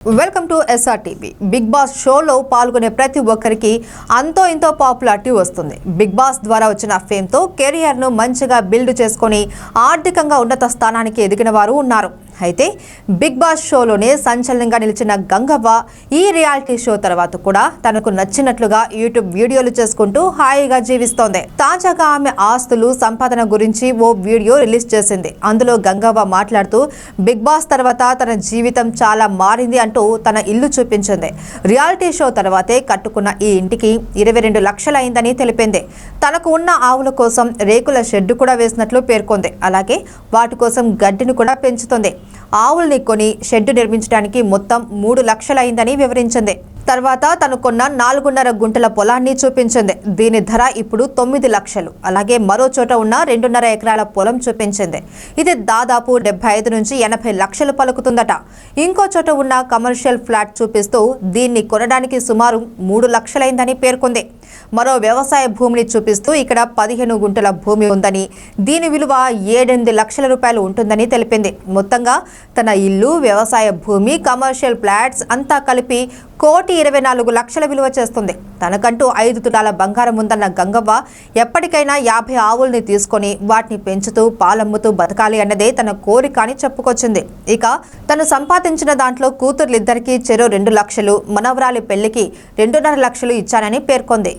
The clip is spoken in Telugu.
Welcome to SRTV. Big boss షోలో పాల్గొనే ప్రతి ఒక్కరికి అంతో ఇంతో పాపులారిటీ వస్తుంది. బిగ్ బాస్ ద్వారా వచ్చిన ఫేమ్తో కెరియర్ను మంచిగా బిల్డ్ చేసుకొని ఆర్థికంగా ఉన్నత స్థానానికి ఎదిగిన వారు ఉన్నారు. అయితే బిగ్ బాస్ షోలోనే సంచలనంగా నిలిచిన గంగవ్వ ఈ రియాలిటీ షో తర్వాత కూడా తనకు నచ్చినట్లుగా యూట్యూబ్ వీడియోలు చేసుకుంటూ హాయిగా జీవిస్తోంది. తాజాగా ఆమె ఆస్తులు సంపాదన గురించి ఓ వీడియో రిలీజ్ చేసింది. అందులో గంగవ్వ మాట్లాడుతూ బిగ్ బాస్ తర్వాత తన జీవితం చాలా మారింది అంటూ తన ఇల్లు చూపించింది. రియాలిటీ షో తర్వాతే కట్టుకున్న ఈ ఇంటికి 22 లక్షలు అయిందని తెలిపింది. తనకు ఉన్న ఆవుల కోసం రేకుల షెడ్ కూడా వేసినట్లు పేర్కొంది. అలాగే వాటి కోసం గడ్డిని కూడా పెంచుతుంది. ఆవుల్ని కొని షెడ్ నిర్మించడానికి మొత్తం 3 లక్షలు అయిందని వివరించింది. తర్వాత తను కొన్న 4.5 గుంటల పొలాన్ని చూపించింది. దీని ధర ఇప్పుడు 9 లక్షలు. అలాగే మరో చోట ఉన్న 2.5 ఎకరాల పొలం చూపించింది. ఇది దాదాపు 75 నుంచి 80 లక్షలు పలుకుతుందట. ఇంకో చోట ఉన్న కమర్షియల్ ఫ్లాట్ చూపిస్తూ దీన్ని కొనడానికి సుమారు 3 లక్షలైందని పేర్కొంది. మరో వ్యవసాయ భూమిని చూపిస్తూ ఇక్కడ 15 గుంటల భూమి ఉందని, దీని విలువ 7-8 లక్షల రూపాయలు ఉంటుందని తెలిపింది. మొత్తంగా తన ఇల్లు, వ్యవసాయ భూమి, కమర్షియల్ ఫ్లాట్స్ అంతా కలిపి 1,24,00,000 విలువ చేస్తుంది. తనకంటూ 5 తులాల బంగారం ఉందన్న గంగవ్వ ఎప్పటికైనా 50 ఆవుల్ని తీసుకొని వాటిని పెంచుతూ పాలమ్ముతూ బతకాలి అన్నదే తన కోరిక అని చెప్పుకొచ్చింది. ఇక తను సంపాదించిన దాంట్లో కూతుర్లిద్దరికీ చెరో 2 లక్షలు, మనవరాలి పెళ్లికి 2.5 లక్షలు ఇచ్చానని పేర్కొంది.